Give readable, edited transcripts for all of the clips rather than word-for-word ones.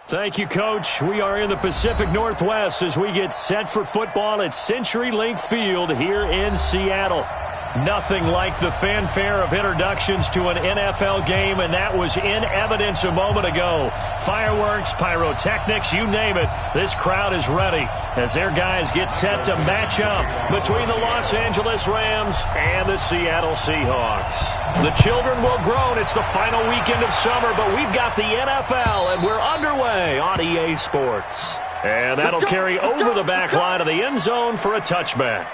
Thank you, Coach. We are in the Pacific Northwest as we get set for football at CenturyLink Field here in Seattle. Nothing like the fanfare of introductions to an NFL game, and that was in evidence a moment ago. Fireworks, pyrotechnics, you name it. This crowd is ready as their guys get set to match up between the Los Angeles Rams and the Seattle Seahawks. The children will groan. It's the final weekend of summer, but we've got the NFL, and we're underway on EA Sports. And that'll carry over the back line of the end zone for a touchback.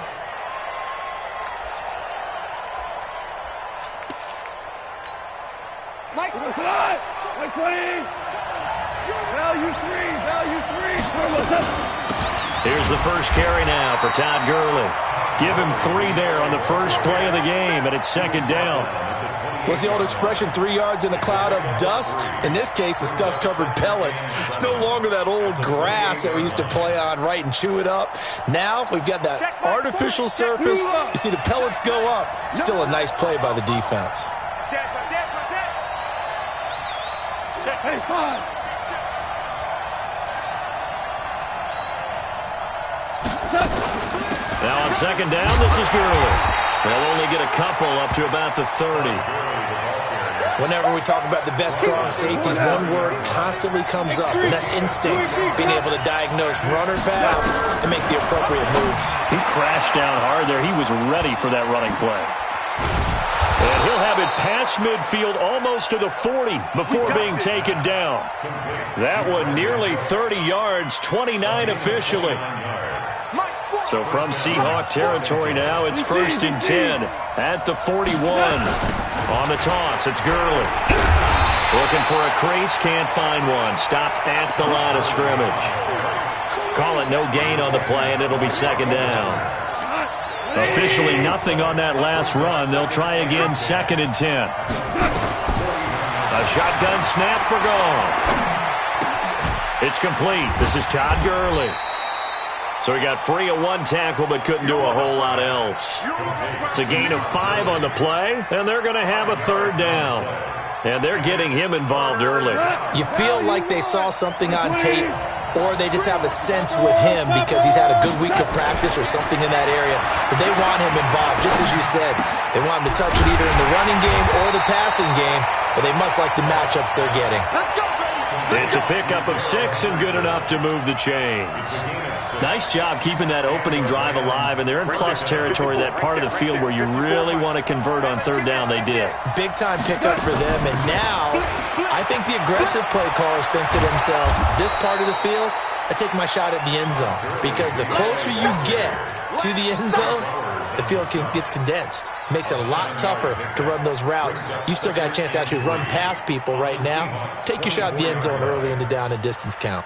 Here's the first carry now for Todd Gurley. Give him 3 there on the first play of the game, and it's second down. What's the old expression, 3 yards in a cloud of dust? In this case, it's dust-covered pellets. It's no longer that old grass that we used to play on, right, and chew it up. Now we've got that artificial surface. You see the pellets go up. Still a nice play by the defense. Hey, fine. Now on second down, this is Gurley. They'll only get a couple up to about the 30. Whenever we talk about the best strong safeties, one word constantly comes up, and that's instincts. Being able to diagnose run or pass and make the appropriate moves. He crashed down hard there. He was ready for that running play. And he'll have it past midfield almost to the 40 before being taken down. That one nearly 30 yards, 29 officially. So from Seahawk territory now, it's 1st and 10 at the 41. On the toss, it's Gurley. Looking for a crease, can't find one. Stopped at the line of scrimmage. Call it no gain on the play, and it'll be second down. Officially nothing on that last run. They'll try again, 2nd and 10. A shotgun snap for goal. It's complete. This is Todd Gurley. So he got free of 1 tackle but couldn't do a whole lot else. It's a gain of 5 on the play, and they're going to have a 3rd down. And they're getting him involved early. You feel like they saw something on tape, or they just have a sense with him because he's had a good week of practice or something in that area. But they want him involved, just as you said. They want him to touch it either in the running game or the passing game, but they must like the matchups they're getting. It's a pickup of 6 and good enough to move the chains. Nice job keeping that opening drive alive, and they're in plus territory, that part of the field where you really want to convert on 3rd down. They did. Big-time pickup for them, and now I think the aggressive play callers think to themselves, this part of the field, I take my shot at the end zone, because the closer you get to the end zone, the field gets condensed. Makes it a lot tougher to run those routes. You still got a chance to actually run past people right now. Take your shot at the end zone early in the down and distance count.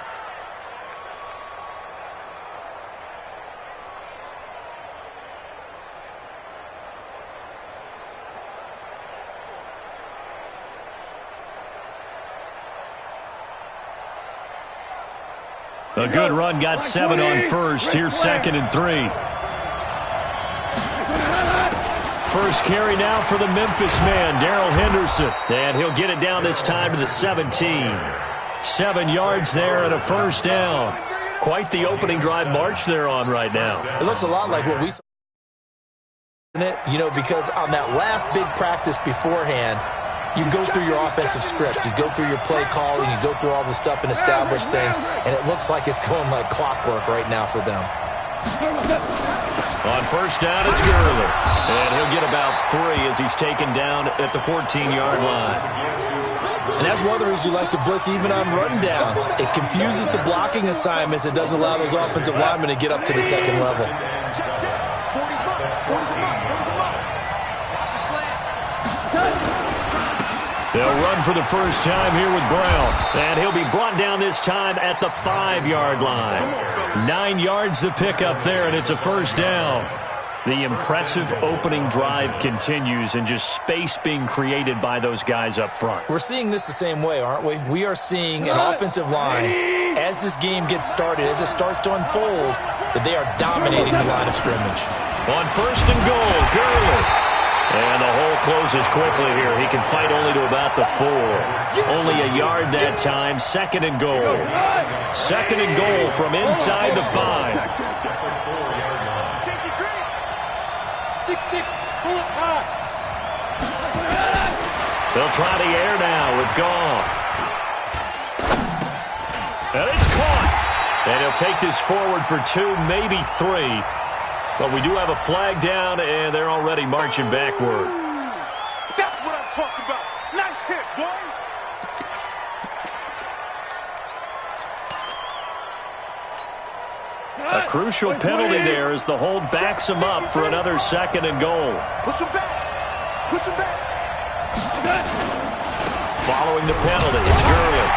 A good run, got 7 on first. Here's 2nd and 3. First carry now for the Memphis man, Darrell Henderson. And he'll get it down this time to the 17. 7 yards there and a 1st down. Quite the opening drive march they're on right now. It looks a lot like what we saw, you know, because on that last big practice beforehand, you go through your offensive script. You go through your play calling. You go through all the stuff and establish things. And it looks like it's going like clockwork right now for them. On 1st down, it's Gurley. And he'll get about 3 as he's taken down at the 14-yard line. And that's one of the reasons you like to blitz even on run downs. It confuses the blocking assignments. It doesn't allow those offensive linemen to get up to the 2nd level. They'll run for the first time here with Brown. And he'll be brought down this time at the 5-yard line. 9 yards to pick up there, and it's a 1st down. The impressive opening drive continues, and just space being created by those guys up front. We're seeing this the same way, aren't we? We are seeing an offensive line, as this game gets started, as it starts to unfold, that they are dominating the line of scrimmage. On 1st and goal, Gurley. And the hole closes quickly here. He can fight only to about the 4. Only a yard that time. Second and goal. Second and goal from inside the 5. 6-6. Pull it high. They'll try the air now with Goff. And it's caught. And he'll take this forward for 2, maybe 3. But we do have a flag down, and they're already marching backward. That's what I'm talking about. Nice hit, boy. A crucial penalty there as the hold backs him up for another second and goal. Push him back. Push him back. Following the penalty, it's Gurley.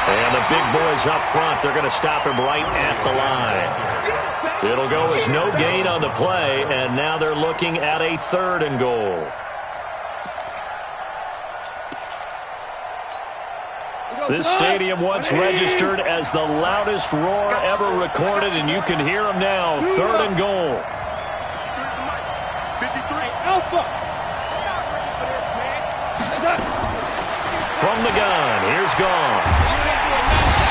And the big boys up front, they're going to stop him right at the line. It'll go as no gain on the play, and now they're looking at a 3rd and goal. This stadium once registered as the loudest roar ever recorded, and you can hear them now. 3rd and goal. 53. Alpha. From the gun, here's Goff.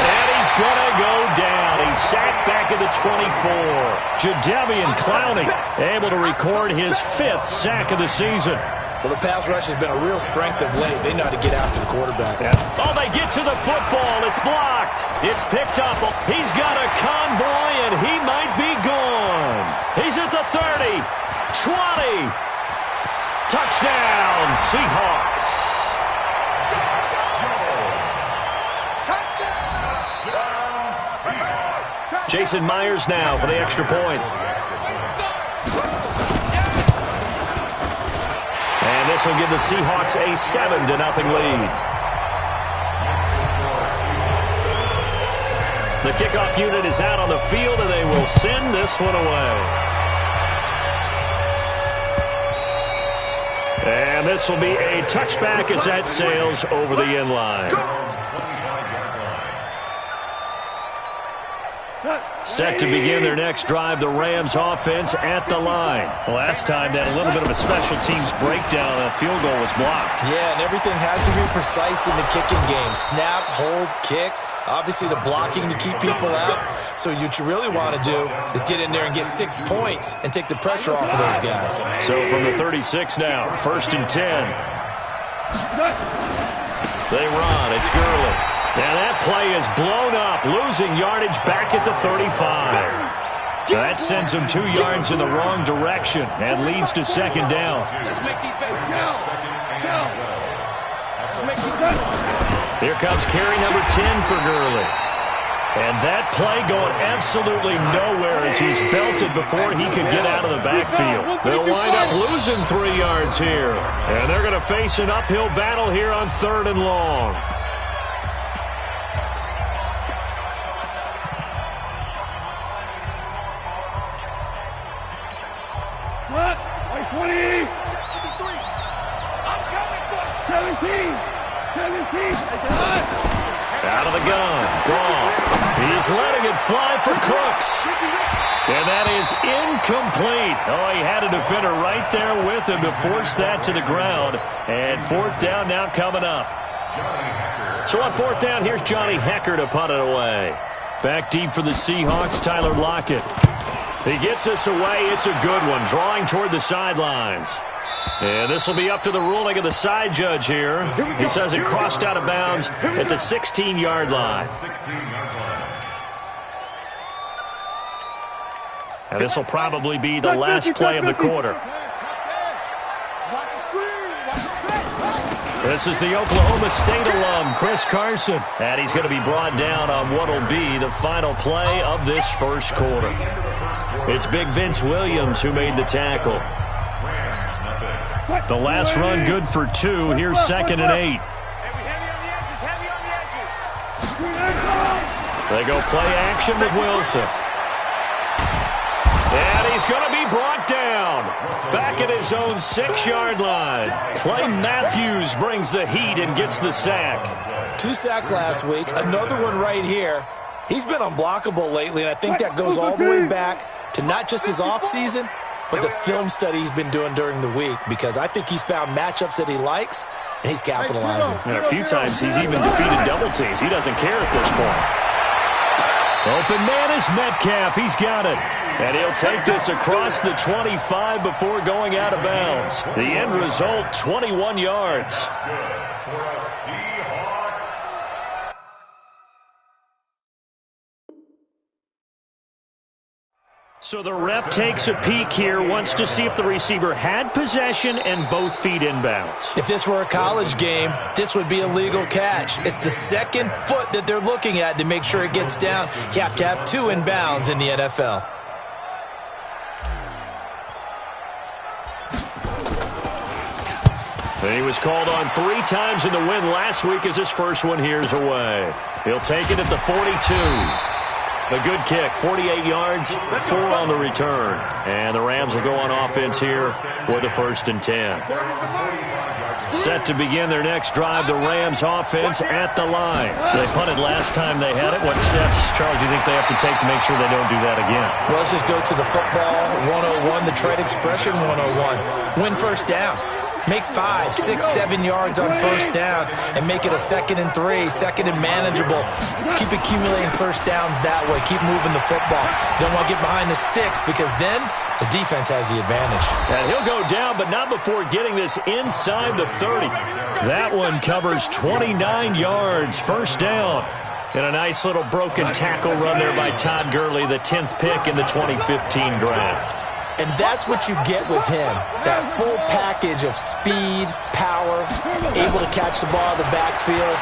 And he's going to go down. He's sacked back at the 24. Jadeveon Clowney able to record his 5th sack of the season. Well, the pass rush has been a real strength of late. They know how to get after the quarterback. Yeah. Oh, they get to the football. It's blocked. It's picked up. He's got a convoy, and he might be gone. He's at the 30, 20. Touchdown, Seahawks. Jason Myers now for the extra point. And this will give the Seahawks a 7-0 lead. The kickoff unit is out on the field, and they will send this one away. And this will be a touchback as that sails over the end line. Set to begin their next drive, the Rams offense at the line. Last time that a little bit of a special teams breakdown, a field goal was blocked. Yeah, and everything has to be precise in the kicking game. Snap, hold, kick. Obviously the blocking to keep people out. So what you really want to do is get in there and get 6 points and take the pressure off of those guys. So from the 36 now, 1st and 10. They run, it's Gurley. Now that play is blown up, losing yardage back at the 35. That sends him 2 yards in the wrong direction and leads to 2nd down. Here comes carry number 10 for Gurley. And that play going absolutely nowhere as he's belted before he could get out of the backfield. They'll wind up losing 3 yards here. And they're going to face an uphill battle here on 3rd and long. What? 20. 17. 17. Out of the gun. Goff. He's letting it fly for Cooks. And that is incomplete. Oh, he had a defender right there with him to force that to the ground. And 4th down now coming up. So on 4th down, here's Johnny Hekker to punt it away. Back deep for the Seahawks, Tyler Lockett. He gets us away. It's a good one, drawing toward the sidelines. And this will be up to the ruling of the side judge here. He says it crossed out of bounds at the 16-yard line. And this will probably be the last play of the quarter. This is the Oklahoma State alum, Chris Carson. And he's going to be brought down on what will be the final play of this first quarter. It's Big Vince Williams who made the tackle. The last run good for 2. Here's 2nd and 8. They go play action with Wilson. And he's going to be brought down. Back at his own 6-yard line. Clay Matthews brings the heat and gets the sack. 2 sacks last week. Another one right here. He's been unblockable lately, and I think that goes all the way back to not just his offseason, but the film study he's been doing during the week, because I think he's found matchups that he likes, and he's capitalizing. And a few times he's even defeated double teams. He doesn't care at this point. Open man is Metcalf. He's got it. And he'll take this across the 25 before going out of bounds. The end result, 21 yards. So the ref takes a peek here, wants to see if the receiver had possession and both feet inbounds. If this were a college game, this would be a legal catch. It's the second foot that they're looking at to make sure it gets down. You have to have 2 inbounds in the NFL. And he was called on 3 times in the win last week as his first one here's away. He'll take it at the 42. A good kick, 48 yards, 4 on the return. And the Rams will go on offense here for the 1st and 10. Set to begin their next drive, the Rams offense at the line. They punted last time they had it. What steps, Charles, do you think they have to take to make sure they don't do that again? Well, let's just go to the football 101, the trade expression 101. Win first down. Make 5, 6, 7 yards on first down and make it a 2nd and 3, 2nd and manageable. Keep accumulating first downs that way. Keep moving the football. Don't want to get behind the sticks because then the defense has the advantage. And he'll go down, but not before getting this inside the 30. That one covers 29 yards, first down. And a nice little broken tackle run there by Todd Gurley, the 10th pick in the 2015 draft. And that's what you get with him, that full package of speed, power, able to catch the ball in the backfield.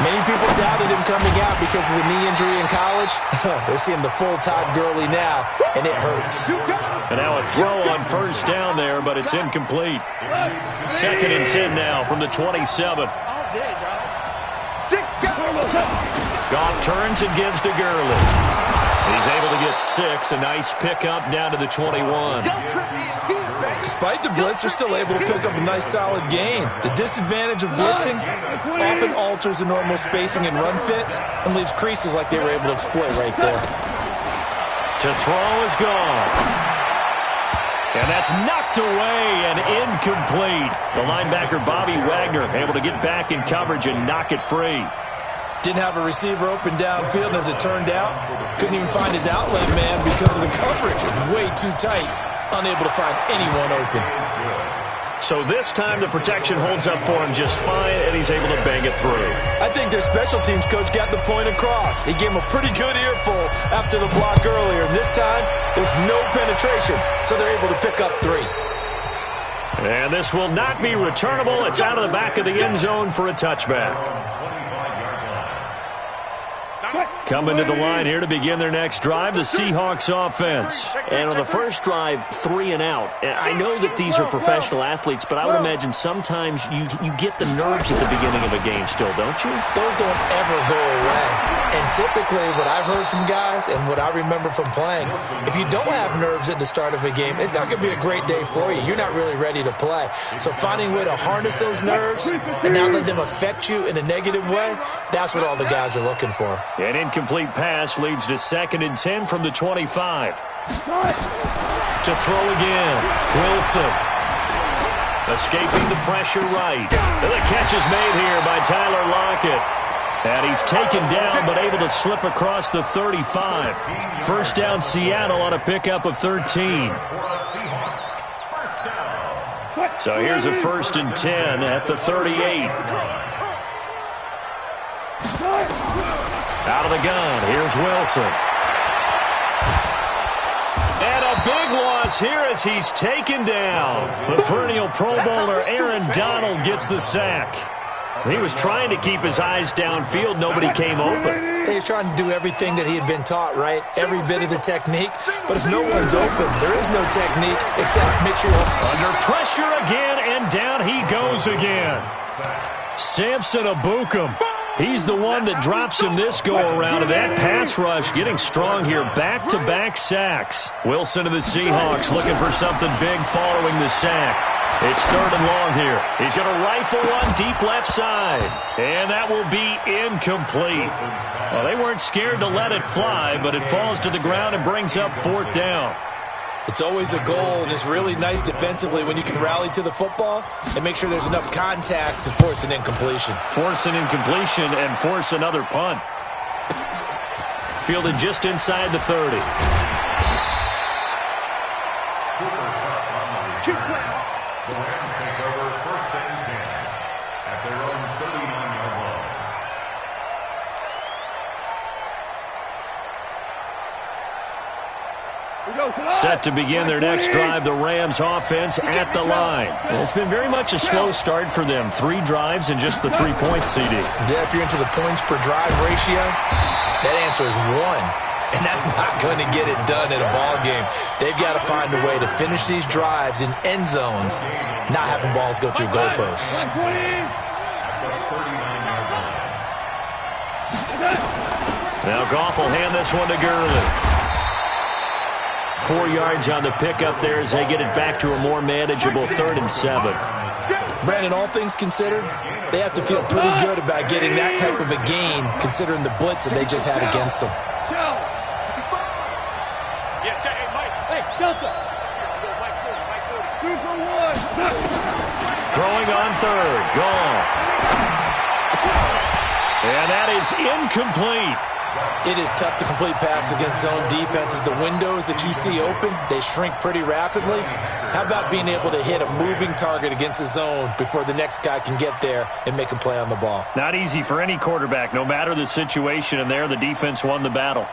Many people doubted him coming out because of the knee injury in college. They're seeing the full Todd Gurley now, and it hurts. And now a throw on first down there, but it's incomplete. 2nd and 10 now from the 27. Goff turns and gives to Gurley. He's able to get 6. A nice pickup down to the 21. Despite the blitz, they're still able to pick up a nice, solid gain. The disadvantage of blitzing often alters the normal spacing and run fits and leaves creases like they were able to exploit right there. To throw is gone. And that's knocked away and incomplete. The linebacker, Bobby Wagner, able to get back in coverage and knock it free. Didn't have a receiver open downfield, and as it turned out, couldn't even find his outlet man because of the coverage. It's way too tight, unable to find anyone open. So this time the protection holds up for him just fine, and he's able to bang it through. I think their special teams coach got the point across. He gave him a pretty good earful after the block earlier, and this time there's no penetration, so they're able to pick up 3. And this will not be returnable. It's out of the back of the end zone for a touchback. Coming to the line here to begin their next drive, the Seahawks offense. And on the first drive, 3 and out. I know that these are professional athletes, but I would imagine sometimes you get the nerves at the beginning of a game still, don't you? Those don't ever go away. And typically what I've heard from guys and what I remember from playing, if you don't have nerves at the start of a game, it's not going to be a great day for you. You're not really ready to play. So finding a way to harness those nerves and not let them affect you in a negative way, that's what all the guys are looking for. An incomplete pass leads to 2nd and 10 from the 25. To throw again, Wilson. Escaping the pressure right. And the catch is made here by Tyler Lockett. And he's taken down but able to slip across the 35. First down Seattle on a pickup of 13. So here's a 1st and 10 at the 38. Out of the gun, here's Wilson. And a big loss here as he's taken down. The perennial Pro Bowler Aaron Donald gets the sack. He was trying to keep his eyes downfield. Nobody came open. He's trying to do everything that he had been taught, right? Every bit of the technique. But if no one's open, there is no technique except make sure you're under pressure again, and down he goes again. Samson Abukum. He's the one that drops him this go-around, and that pass rush getting strong here. Back-to-back sacks. Wilson of the Seahawks looking for something big following the sack. It's 3rd and long here. He's going to rifle one deep left side. And that will be incomplete. Well, they weren't scared to let it fly, but it falls to the ground and brings up 4th down. It's always a goal, and it's really nice defensively when you can rally to the football and make sure there's enough contact to force an incompletion. Force an incompletion and force another punt. Fielded just inside the 30. The Rams take over 1st and 10 at their own 39-yard line. Set to begin their next drive, the Rams offense at the line. It's been very much a slow start for them. 3 drives and just the 3 points, CD. Yeah, if you're into the points per drive ratio, that answer is 1. And that's not going to get it done in a ball game. They've got to find a way to finish these drives in end zones, not having balls go through goalposts. Now Goff will hand this one to Gurley. 4 yards on the pickup there as they get it back to a more manageable 3rd and 7. Brandon, all things considered, they have to feel pretty good about getting that type of a gain considering the blitz that they just had against them. Throwing on 3rd, Goff. And that is incomplete. It is tough to complete pass against zone defenses. The windows that you see open, they shrink pretty rapidly. How about being able to hit a moving target against a zone before the next guy can get there and make a play on the ball? Not easy for any quarterback, no matter the situation, and there the defense won the battle.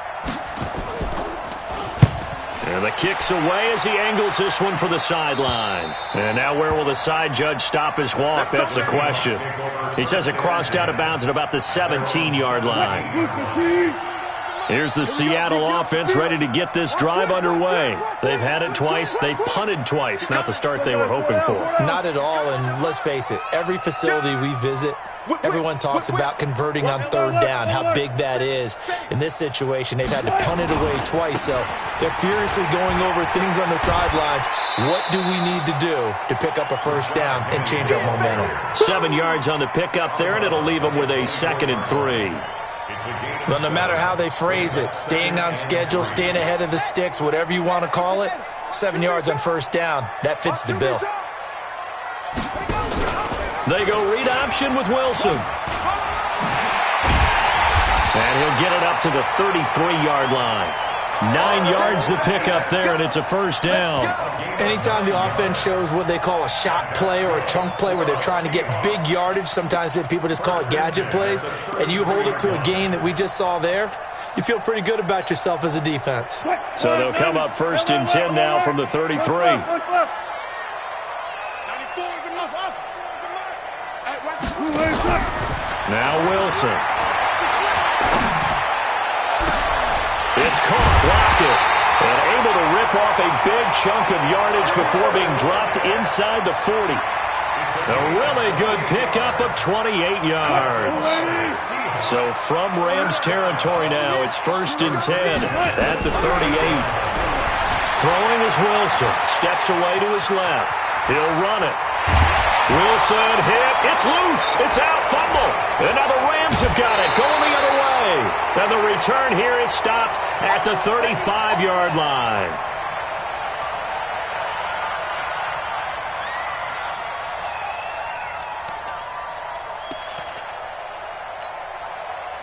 And the kick's away as he angles this one for the sideline. And now where will the side judge stop his walk? That's the question. He says it crossed out of bounds at about the 17-yard line. Here's the Seattle offense ready to get this drive underway. They've had it twice. They've punted twice. Not the start they were hoping for. Not at all, and let's face it, every facility we visit, everyone talks about converting on 3rd down, how big that is. In this situation, they've had to punt it away twice, so they're furiously going over things on the sidelines. What do we need to do to pick up a 1st down and change our momentum? 7 yards on the pickup there, and it'll leave them with a 2nd and 3. Well, no matter how they phrase it, staying on schedule, staying ahead of the sticks, whatever you want to call it, 7 yards on 1st down, that fits the bill. They go read option with Wilson. And he'll get it up to the 33-yard line. 9 yards the pickup there, and it's a 1st down. Anytime the offense shows what they call a shot play or a chunk play where they're trying to get big yardage, sometimes people just call it gadget plays, and you hold it to a gain that we just saw there, you feel pretty good about yourself as a defense. So they'll come up 1st and 10 now from the 33. Now Wilson. It's caught, blocked it, and able to rip off a big chunk of yardage before being dropped inside the 40. A really good pickup of 28 yards. So from Rams territory now, it's 1st and 10 at the 38. Throwing is Wilson. Steps away to his left. He'll run it. Wilson hit. It's loose. It's out. Fumble. And now the Rams have got it. Going the other way. And the return here is stopped at the 35-yard line.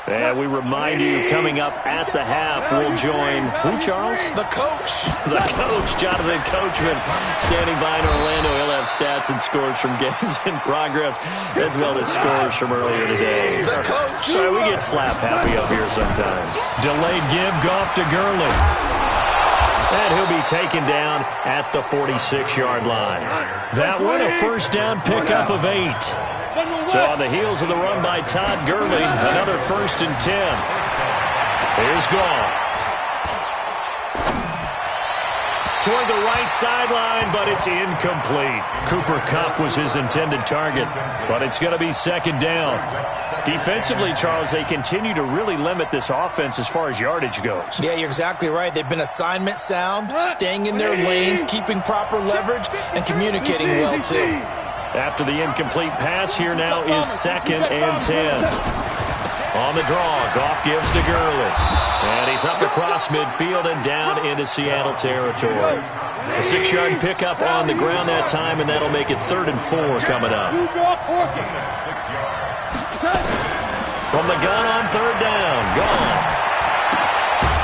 And we remind you, coming up at the half, we'll join, who, Charles? The coach. The coach, Jonathan Coachman, standing by in Orlando. He'll have stats and scores from games in progress, as well as scores from earlier today. The coach. Sorry, we get slap happy up here sometimes. Delayed give, Goff to Gurley. And he'll be taken down at the 46-yard line. That one, a 1st down pickup of 8. So on the heels of the run by Todd Gurley, another 1st and 10. Here's Goff. Toward the right sideline, but it's incomplete. Cooper Kupp was his intended target, but it's going to be 2nd down. Defensively, Charles, they continue to really limit this offense as far as yardage goes. Yeah, you're exactly right. They've been assignment sound, staying in their lanes, keeping proper leverage, and communicating well, too. After the incomplete pass, here now is 2nd and 10. On the draw, Goff gives to Gurley. And he's up across midfield and down into Seattle territory. A 6-yard pickup on the ground that time, and that'll make it 3rd and 4 coming up. From the gun on 3rd down, Goff.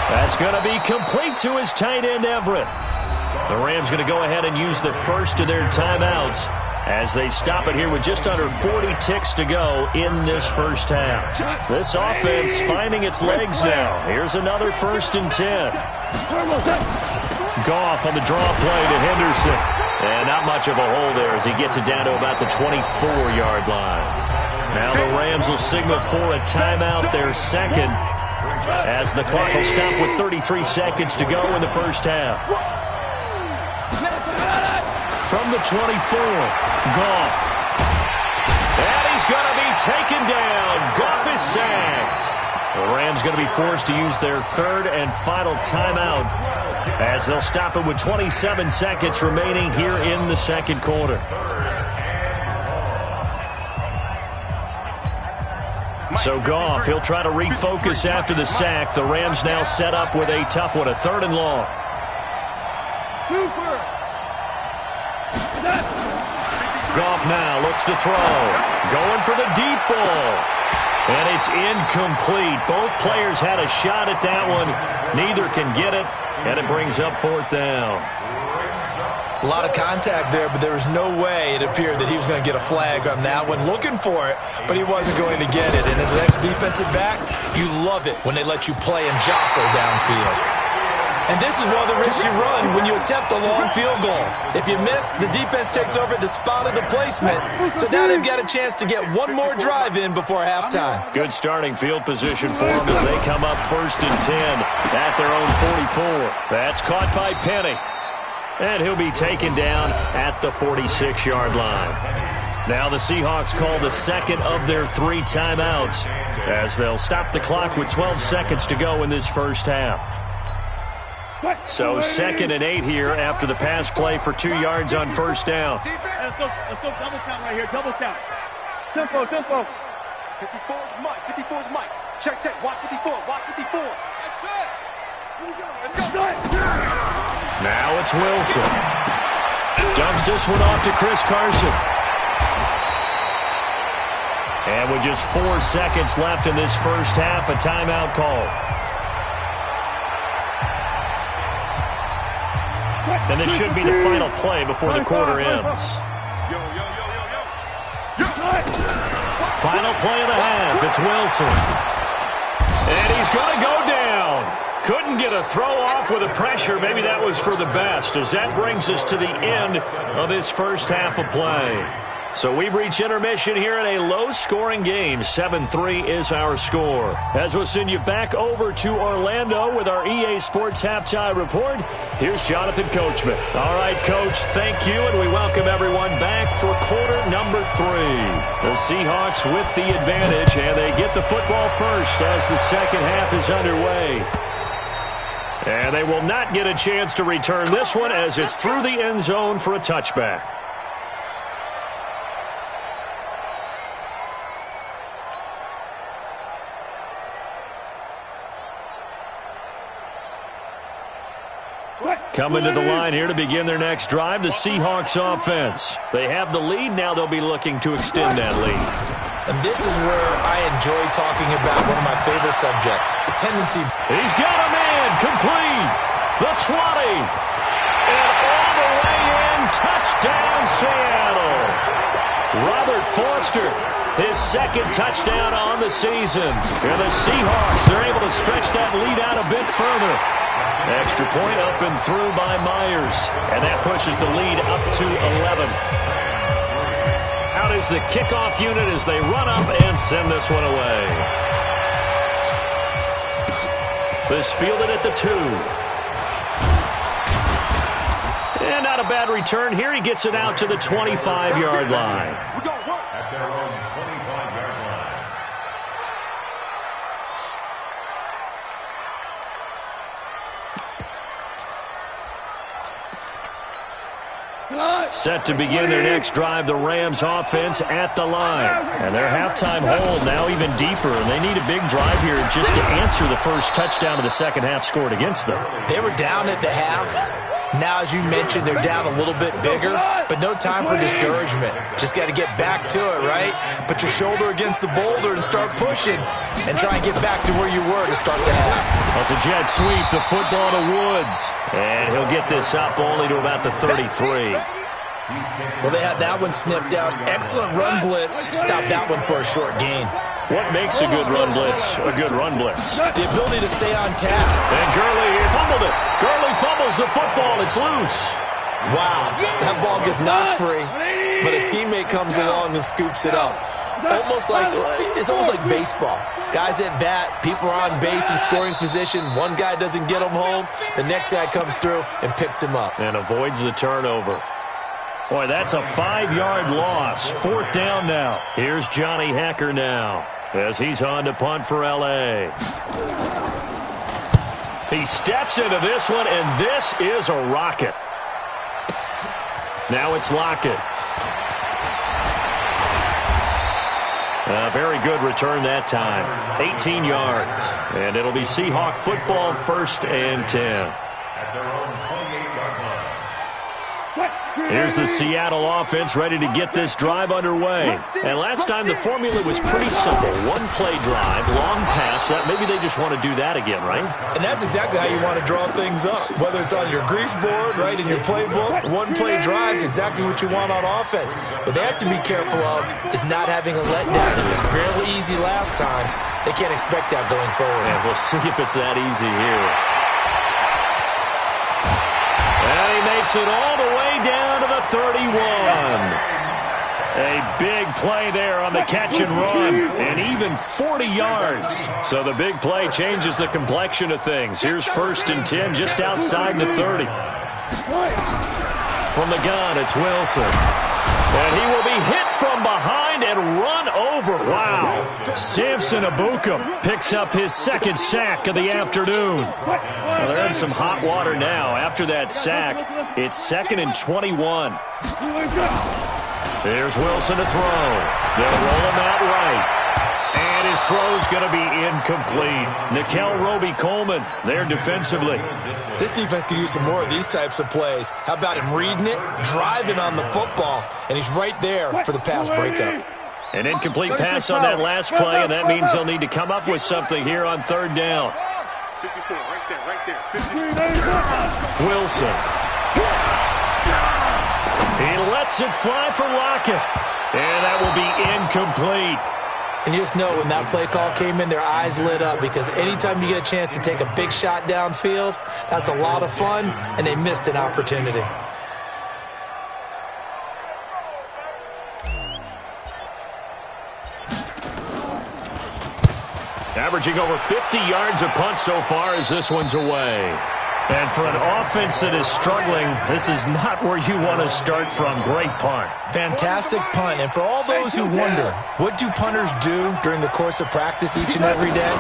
That's going to be complete to his tight end, Everett. The Rams going to go ahead and use the first of their timeouts as they stop it here with just under 40 ticks to go in this first half. This offense finding its legs now. Here's another 1st and 10. Goff on the draw play to Henderson. And not much of a hole there as he gets it down to about the 24-yard line. Now the Rams will signal for a timeout, their second, as the clock will stop with 33 seconds to go in the first half. From the 24, Goff. And he's going to be taken down. Goff is sacked. The Rams going to be forced to use their 3rd and final timeout as they'll stop it with 27 seconds remaining here in the second quarter. So Goff, he'll try to refocus after the sack. The Rams now set up with a tough one, a 3rd and long. Goff now looks to throw. Going for the deep ball. And it's incomplete. Both players had a shot at that one. Neither can get it. And it brings up 4th down. A lot of contact there, but there was no way it appeared that he was going to get a flag on that one. Looking for it, but he wasn't going to get it. And as an ex-defensive back, you love it when they let you play and jostle downfield. And this is one of the risks you run when you attempt a long field goal. If you miss, the defense takes over at the spot of the placement. So now they've got a chance to get one more drive in before halftime. Good starting field position for them as they come up 1st and 10 at their own 44. That's caught by Penny. And he'll be taken down at the 46-yard line. Now the Seahawks call the second of their 3 timeouts as they'll stop the clock with 12 seconds to go in this first half. So 2nd and 8 here after the pass play for 2 yards on 1st down. Let's go double count right here, double count. Tempo. 54 is Mike, 54 is Mike. Check, watch 54, watch 54. That's it. Here we go, let's go. Now it's Wilson. Dumps this one off to Chris Carson. And with just 4 seconds left in this first half, a timeout call. And this should be the final play before the quarter ends. Final play of the half. It's Wilson. And he's going to go down. Couldn't get a throw off with the pressure. Maybe that was for the best, as that brings us to the end of this first half of play. So we've reached intermission here in a low-scoring game. 7-3 is our score. As we'll send you back over to Orlando with our EA Sports Halftime Report, here's Jonathan Coachman. All right, Coach, thank you, and we welcome everyone back for quarter number 3. The Seahawks with the advantage, and they get the football first as the second half is underway. And they will not get a chance to return this one as it's through the end zone for a touchback. Coming to the line here to begin their next drive, the Seahawks offense. They have the lead. Now they'll be looking to extend that lead. And this is where I enjoy talking about one of my favorite subjects, tendency. He's got a man, complete. The 20. And all the way in, touchdown Seattle. Robert Foster, his second touchdown on the season. And the Seahawks are able to stretch that lead out a bit further. Extra point up and through by Myers. And that pushes the lead up to 11. Out is the kickoff unit as they run up and send this one away. This fielded at the 2. And not a bad return here. He gets it out to the 25-yard line. At their own 25-yard line. Set to begin their next drive, the Rams offense at the line. And their halftime hole now even deeper, and they need a big drive here just to answer the first touchdown of the second half scored against them. They were down at the half. Now, as you mentioned, they're down a little bit bigger, but no time for discouragement. Just got to get back to it, right? Put your shoulder against the boulder and start pushing and try and get back to where you were to start the half. Well, it's a jet sweep, the football to Woods. And he'll get this up only to about the 33. Well, they had that one sniffed out. Excellent run blitz. Stopped that one for a short gain. What makes a good run blitz a good run blitz? The ability to stay on tap. And Gurley fumbled it. Gurley fumbles the football. It's loose. Wow, that ball gets knocked free, but a teammate comes along and scoops it up. It's almost like baseball. Guys at bat, people are on base in scoring position. One guy doesn't get him home. The next guy comes through and picks him up. And avoids the turnover. Boy, that's a 5-yard loss. 4th down now. Here's Johnny Hacker now as he's on to punt for L.A. He steps into this one, and this is a rocket. Now it's Lockett. A very good return that time. 18 yards. And it'll be Seahawk football, 1st and 10. At their own 28-yard line. Here's the Seattle offense ready to get this drive underway. And last time the formula was pretty simple. One-play drive, long pass. Maybe they just want to do that again, right? And that's exactly how you want to draw things up. Whether it's on your grease board, right, in your playbook, one-play drive is exactly what you want on offense. What they have to be careful of is not having a letdown. It was fairly easy last time. They can't expect that going forward. And we'll see if it's that easy here. And he makes it all the way down to the 31. A big play there on the catch and run, and even 40 yards. So the big play changes the complexion of things. Here's 1st and 10 just outside the 30. From the gun, it's Wilson. And he will be hit from behind and run over. Wow. Samson Ebukam picks up his 2nd sack of the afternoon. Well, they're in some hot water now. After that sack, it's 2nd and 21. There's Wilson to throw. They'll roll him out right. And his throw's going to be incomplete. Nickel Roby-Coleman there defensively. This defense could use some more of these types of plays. How about him reading it, driving on the football, and he's right there for the pass breakup. An incomplete pass on that last play, and that means they'll need to come up with something here on 3rd down. Wilson. He lets it fly for Lockett. And that will be incomplete. And you just know when that play call came in, their eyes lit up, because anytime you get a chance to take a big shot downfield, that's a lot of fun, and they missed an opportunity. Averaging over 50 yards a punt so far as this one's away. And for an offense that is struggling, this is not where you want to start from. Great punt. Fantastic punt. And for all those who wonder, what do punters do during the course of practice each and every day?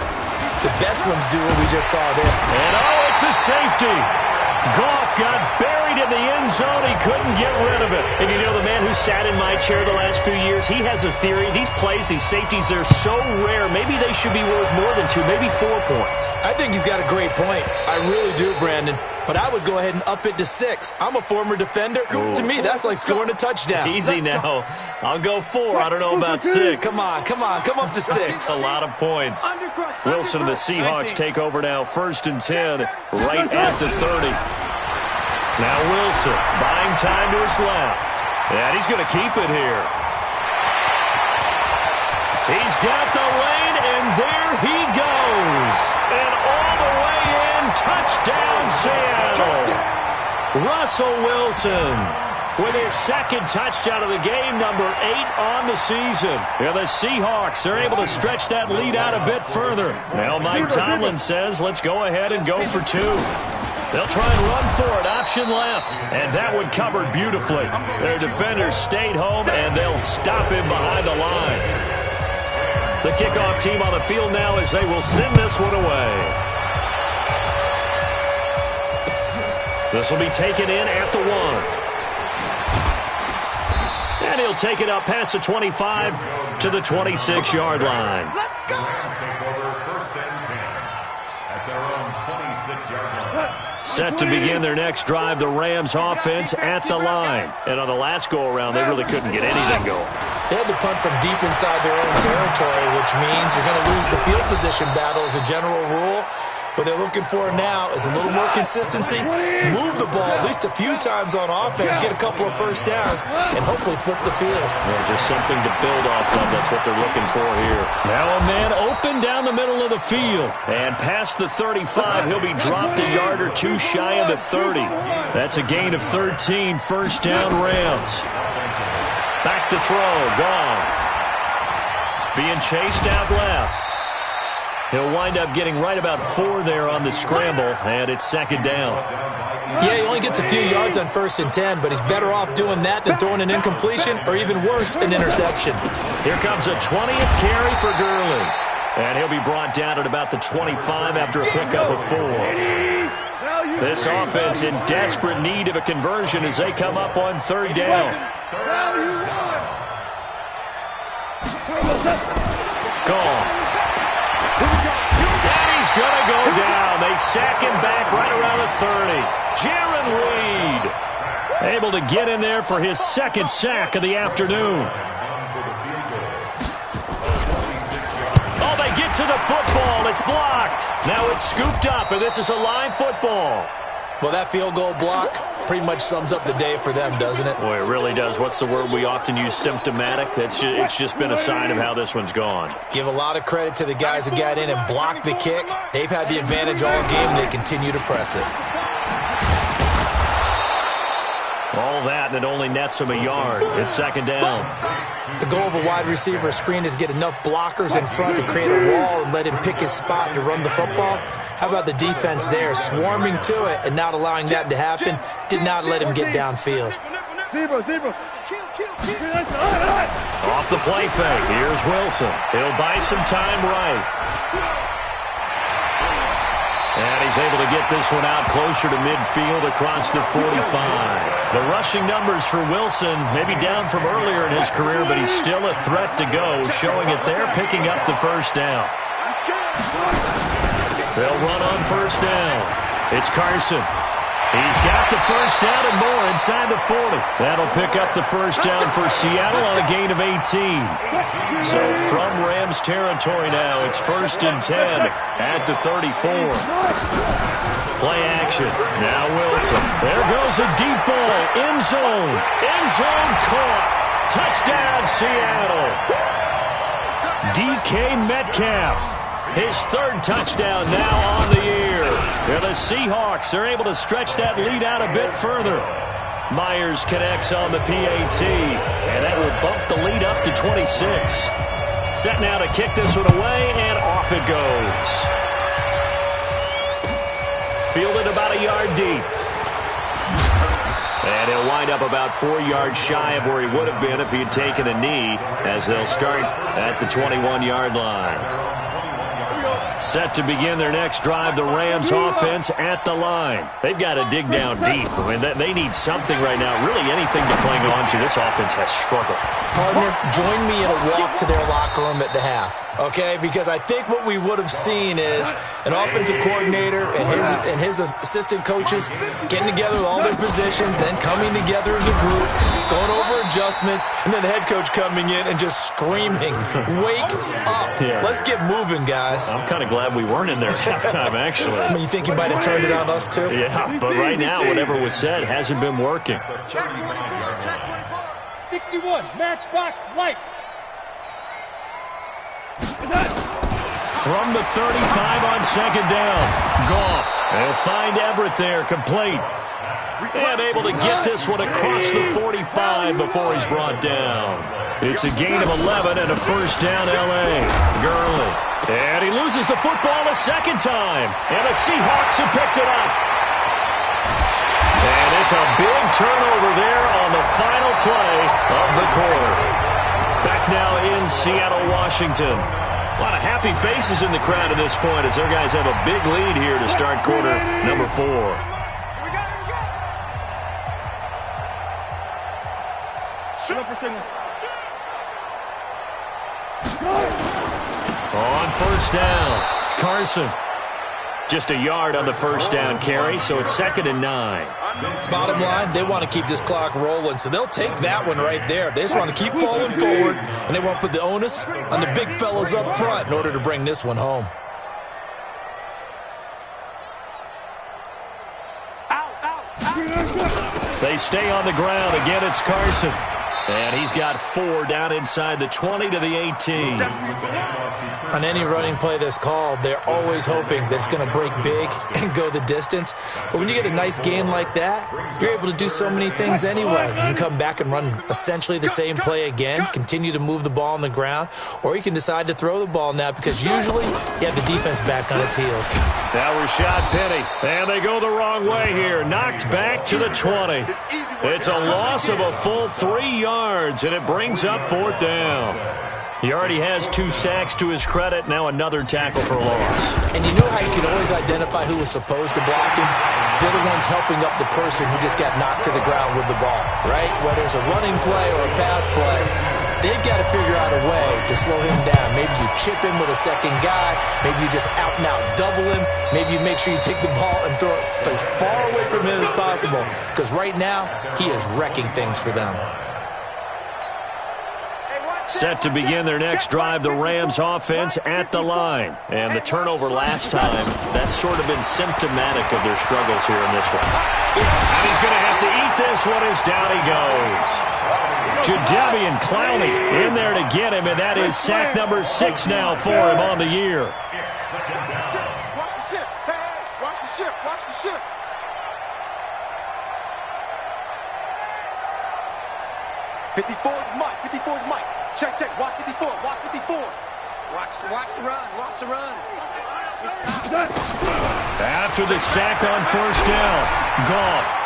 The best ones do what we just saw there. And it's a safety. Goff got buried in the end zone. He couldn't get rid of it. And you know, the man who sat in my chair the last few years, he has a theory. These plays, these safeties, they're so rare. Maybe they should be worth more than 2, maybe 4 points. I think he's got a great point. I really do, Brandon. But I would go ahead and up it to 6. I'm a former defender. Ooh. To me, that's like scoring a touchdown. Easy now. I'll go 4. I don't know about 6. Come on. Come up to 6. A lot of points. Wilson and the Seahawks take over now. 1st and 10, right at the 30. Now Wilson buying time to his left. And he's going to keep it here. He's got the lane, and there he goes. And all the way in, touchdown Seattle. Russell Wilson with his 2nd touchdown of the game, number 8 on the season. And the Seahawks, they're able to stretch that lead out a bit further. Now Mike Tomlin says, let's go ahead and go for 2. They'll try and run for it, option left. And that one covered beautifully. Their defenders stayed home, and they'll stop him behind the line. The kickoff team on the field now as they will send this one away. This will be taken in at the 1. And he'll take it up past the 25 to the 26-yard line. Let's go! Rams take over first and 10 at their own 26-yard line. Set to begin their next drive, the Rams offense at the line. And on the last go-around, they really couldn't get anything going. They had to punt from deep inside their own territory, which means you're going to lose the field position battle as a general rule. What they're looking for now is a little more consistency, move the ball at least a few times on offense, get a couple of first downs, and hopefully flip the field. Yeah, just something to build off of. That's what they're looking for here. Now a man open down the middle of the field. And past the 35, he'll be dropped a yard or two shy of the 30. That's a gain of 13, first down Rams. Back to throw, Goff. Being chased out left. He'll wind up getting right about 4 there on the scramble, and it's second down. Yeah, he only gets a few yards on 1st and 10, but he's better off doing that than throwing an incompletion or even worse, an interception. Here comes a 20th carry for Gurley. And he'll be brought down at about the 25 after a pickup of 4. This offense in desperate need of a conversion as they come up on 3rd down. Gone. And he's going to go down. They sack him back right around the 30. Jaron Reed able to get in there for his 2nd sack of the afternoon. Oh, they get to the football. It's blocked. Now it's scooped up, and this is a live football. Well, that field goal block pretty much sums up the day for them, doesn't it? Boy, it really does. What's the word we often use? Symptomatic. It's just been a sign of how this one's gone. Give a lot of credit to the guys who got in and blocked the kick. They've had the advantage all game, and they continue to press it. All that, and it only nets him a yard. It's second down. The goal of a wide receiver screen is get enough blockers in front to create a wall and let him pick his spot to run the football. How about the defense there, swarming to it and not allowing that to happen? Did not let him get downfield. Off the play fake, here's Wilson. He'll buy some time right. And he's able to get this one out closer to midfield across the 45. The rushing numbers for Wilson, maybe down from earlier in his career, but he's still a threat to go, showing it there, picking up the first down. They'll run on first down. It's Carson. He's got the first down and more inside the 40. That'll pick up the first down for Seattle on a gain of 18. So from Rams territory now, it's 1st and 10 at the 34. Play action. Now Wilson. There goes a deep ball. End zone. End zone caught. Touchdown, Seattle. DK Metcalf. His 3rd touchdown now on the year. And the Seahawks are able to stretch that lead out a bit further. Myers connects on the PAT, and that will bump the lead up to 26. Set now to kick this one away, and off it goes. Fielded about a yard deep. And he'll wind up about 4 yards shy of where he would have been if he had taken a knee, as they'll start at the 21-yard line. Set to begin their next drive, the Rams offense at the line. They've got to dig down deep. I mean, they need something right now, really anything to cling on to. This offense has struggled. Partner, join me in a walk to their locker room at the half, okay? Because I think what we would have seen is an offensive coordinator and his assistant coaches getting together with all their positions, then coming together as a group, going over adjustments, and then the head coach coming in and just screaming, "Wake up. Yeah. Let's get moving, guys." I'm kind of glad we weren't in there at halftime, actually. I mean, you think you might have turned it on us, too? Yeah, but right now, whatever was said hasn't been working. Check 24, check 24. 61, matchbox lights. From the 35 on second down, Goff. They'll find Everett there, complete. And able to get this one across the 45 before he's brought down. It's a gain of 11 and a first down, L.A. Gurley. And he loses the football a second time. And the Seahawks have picked it up. And it's a big turnover there on the final play of the quarter. Back now in Seattle, Washington. A lot of happy faces in the crowd at this point as their guys have a big lead here to start quarter number 4. Shut up for signal. On first down, Carson. Just a yard on the first down carry, so it's 2nd and 9. Bottom line, they want to keep this clock rolling, so they'll take that one right there. They just want to keep falling forward, and they want to put the onus on the big fellas up front in order to bring this one home. They stay on the ground. Again, it's Carson. And he's got 4 down inside the 20 to the 18. On any running play that's called, they're always hoping that it's going to break big and go the distance. But when you get a nice game like that, you're able to do so many things anyway. You can come back and run essentially the same play again, continue to move the ball on the ground, or you can decide to throw the ball now because usually you have the defense back on its heels. Now Rashad Penny, and they go the wrong way here. Knocked back to the 20. It's a loss of a full 3 yards, and it brings up 4th down. He already has 2 sacks to his credit. Now another tackle for loss. And you know how you can always identify who was supposed to block him? They're the ones helping up the person who just got knocked to the ground with the ball, right? Whether it's a running play or a pass play, they've got to figure out a way to slow him down. Maybe you chip him with a second guy. Maybe you just out-and-out double him. Maybe you make sure you take the ball and throw it as far away from him as possible. Because right now, he is wrecking things for them. Set to begin their next drive, the Rams offense at the line. And the turnover last time, that's sort of been symptomatic of their struggles here in this one. And he's going to have to eat this one as down he goes. Jadeveon Clowney in there to get him, and that is sack number 6 now for him on the year. Watch the ship. Hey, watch the ship. Watch the ship. Mike. 54 is Mike. Check. Watch 54. Watch 54. Watch the run. Watch the run. After the sack on first down, Goff.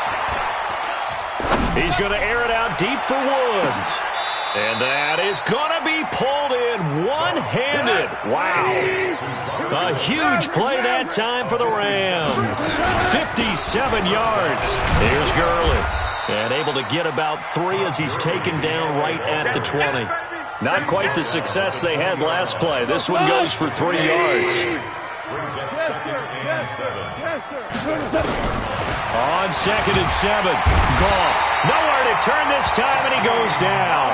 He's going to air it out deep for Woods. And that is going to be pulled in one-handed. Wow. A huge play that time for the Rams. 57 yards. Here's Gurley. And able to get about 3 as he's taken down right at the 20. Not quite the success they had last play. This one goes for 3 yards. On 2nd and 7, Goff. Nowhere to turn this time, and he goes down.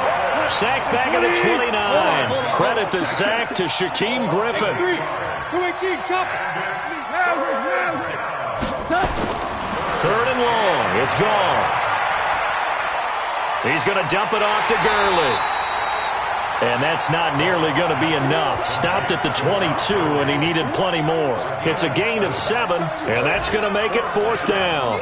Sacked back at the 29. Credit the sack to Shaquem Griffin. 3rd and long. It's Goff. He's going to dump it off to Gurley. And that's not nearly going to be enough. Stopped at the 22, and he needed plenty more. It's a gain of 7, and that's going to make it 4th down.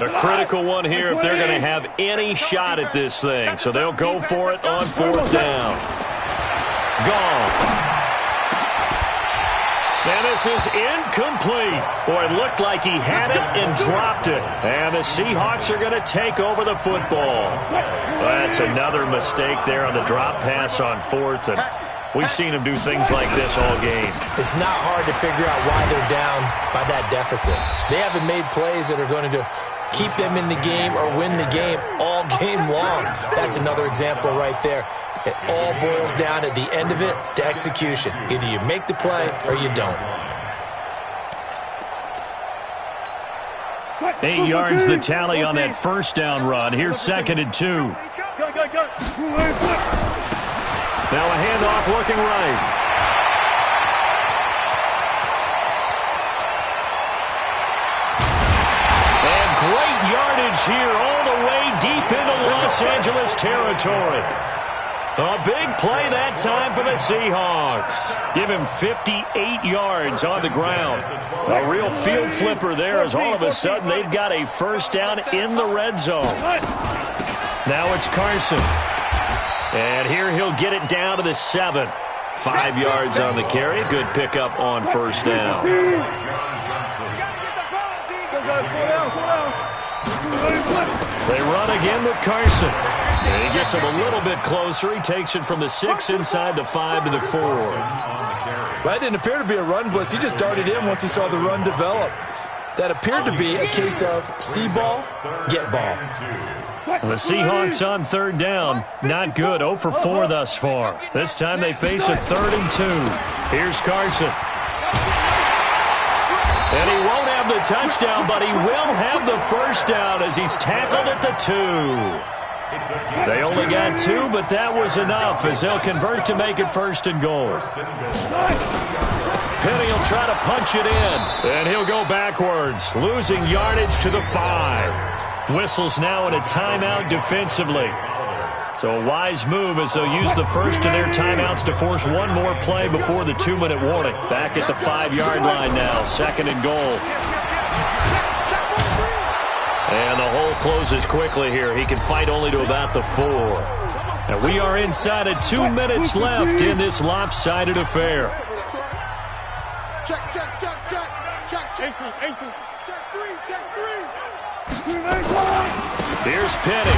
A critical one here if they're going to have any shot at this thing. So they'll go for it on 4th down. Gone. And this is incomplete. Boy, it looked like he had it and dropped it. And the Seahawks are going to take over the football. That's another mistake there on the drop pass on 4th. And we've seen him do things like this all game. It's not hard to figure out why they're down by that deficit. They haven't made plays that are going to keep them in the game or win the game all game long. That's another example right there. It all boils down at the end of it to execution. Either you make the play or you don't. 8 yards the tally on that first down run. Here's 2nd and 2. Go. Now a handoff looking right. And great yardage here all the way deep into Los Angeles territory. A big play that time for the Seahawks. Give him 58 yards on the ground. A real field flipper there as all of a sudden they've got a first down in the red zone. Now it's Carson. And here he'll get it down to the 7. 5 yards on the carry. Good pickup on first down. They run again with Carson. And he gets him a little bit closer. He takes it from the 6 inside the 5 to the 4. That didn't appear to be a run blitz. He just darted in once he saw the run develop. That appeared to be a case of see ball, get ball. The Seahawks on third down. Not good. 0 for 4 thus far. This time they face a 3rd and 2. Here's Carson. And he won't have the touchdown, but he will have the first down as he's tackled at the 2. They only got 2, but that was enough as they'll convert to make it 1st and goal. Penny will try to punch it in, and he'll go backwards, losing yardage to the 5. Whistles now in a timeout defensively. So a wise move as they'll use the first of their timeouts to force one more play before the 2-minute warning. Back at the 5-yard line now, 2nd and goal. And the hole closes quickly here. He can fight only to about the 4. And we are inside of 2 minutes left in this lopsided affair. Check. Ankle. Check 3. Here's Penny.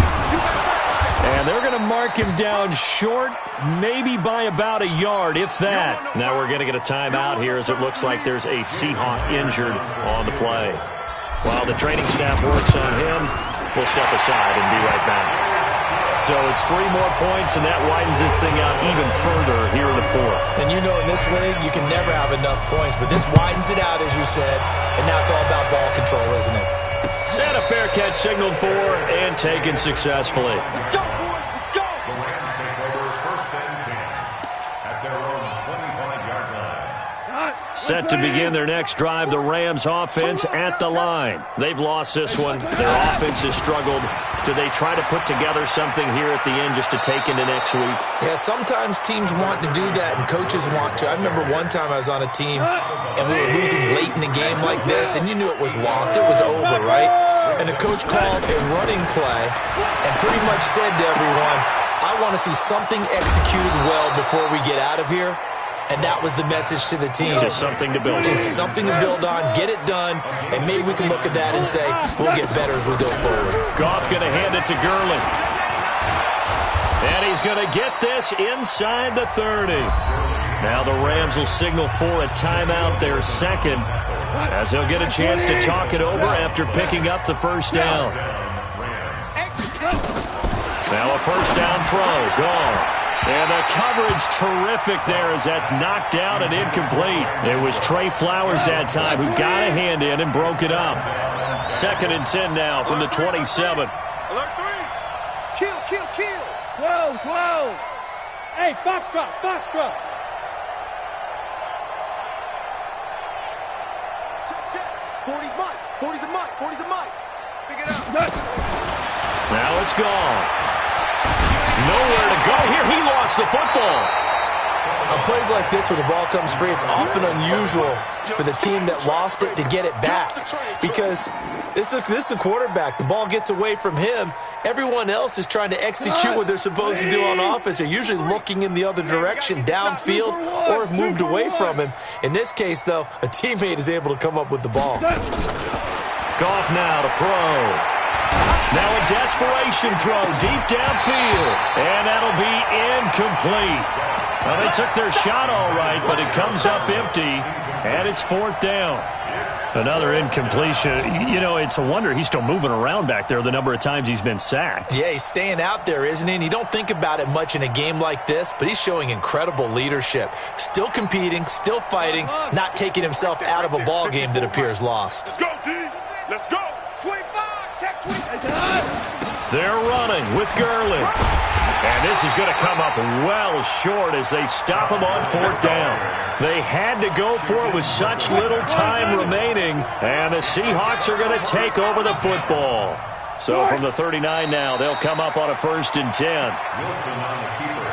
And they're going to mark him down short, maybe by about a yard, if that. Now we're going to get a timeout here as it looks like there's a Seahawk injured on the play. While the training staff works on him, we'll step aside and be right back. So it's 3 more points, and that widens this thing out even further here in the 4th. And you know in this league, you can never have enough points, but this widens it out, as you said, and now it's all about ball control, isn't it? And a fair catch signaled for and taken successfully. Let's go, boys. Let's go. The Rams take over 1st and 10 at their own 25-yard line. Set to begin their next drive, the Rams offense at the line. They've lost this one. Their offense has struggled. Do they try to put together something here at the end just to take into next week? Yeah, sometimes teams want to do that and coaches want to. I remember one time I was on a team and we were losing late in the game like this, and you knew it was lost. It was over, right? And the coach called a running play and pretty much said to everyone, I want to see something executed well before we get out of here. And that was the message to the team. Just something to build on. Just something to build on, get it done, and maybe we can look at that and say, we'll get better as we go forward. Goff going to hand it to Gurley. And he's going to get this inside the 30. Now the Rams will signal for a timeout, their 2nd, as they'll get a chance to talk it over after picking up the first down. Now a first down throw, gone. And the coverage terrific there as that's knocked down and incomplete. It was Trey Flowers that time who got a hand in and broke it up. 2nd and 10 now from the 27. Alert 3. Kill. 12. Hey, Foxtrot. 40's mine. 40's a mine. Pick it up. Now it's gone. Nowhere to go here. He lost the football. On plays like this where the ball comes free, it's often unusual for the team that lost it to get it back. Because this is the quarterback. The ball gets away from him. Everyone else is trying to execute what they're supposed to do on offense. They're usually looking in the other direction, downfield, or have moved away from him. In this case, though, a teammate is able to come up with the ball. Goff now to throw. Now a desperation throw deep downfield. And that'll be incomplete. Well, they took their shot all right, but it comes up empty, and it's 4th down. Another incompletion. You know, it's a wonder he's still moving around back there the number of times he's been sacked. Yeah, he's staying out there, isn't he? And you don't think about it much in a game like this, but he's showing incredible leadership. Still competing, still fighting, not taking himself out of a ball game that appears lost. Let's go, D. Let's go. 25. Check 25. They're running with Gurley. And this is going to come up well short as they stop him on 4th down. They had to go for it with such little time remaining, and the Seahawks are going to take over the football. So from the 39 now, they'll come up on a 1st and 10. Wilson on the keeper.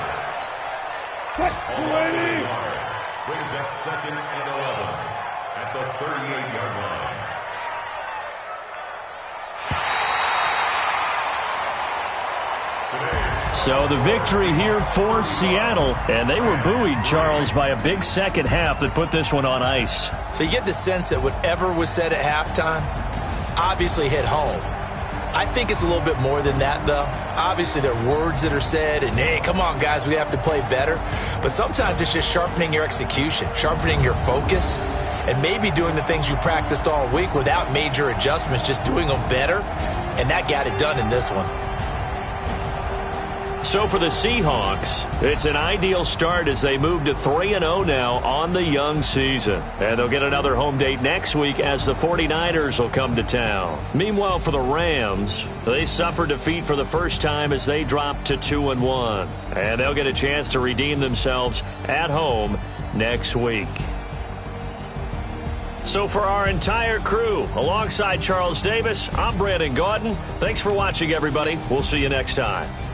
Almost a yard. Brings up 2nd and 11 at the 38-yard line. So the victory here for Seattle, and they were buoyed, Charles, by a big second half that put this one on ice. So you get the sense that whatever was said at halftime obviously hit home. I think it's a little bit more than that, though. Obviously, there are words that are said, and, hey, come on, guys, we have to play better. But sometimes it's just sharpening your execution, sharpening your focus, and maybe doing the things you practiced all week without major adjustments, just doing them better. And that got it done in this one. So for the Seahawks, it's an ideal start as they move to 3-0 now on the young season. And they'll get another home date next week as the 49ers will come to town. Meanwhile, for the Rams, they suffered defeat for the first time as they dropped to 2-1. And they'll get a chance to redeem themselves at home next week. So for our entire crew, alongside Charles Davis, I'm Brandon Gaudin. Thanks for watching, everybody. We'll see you next time.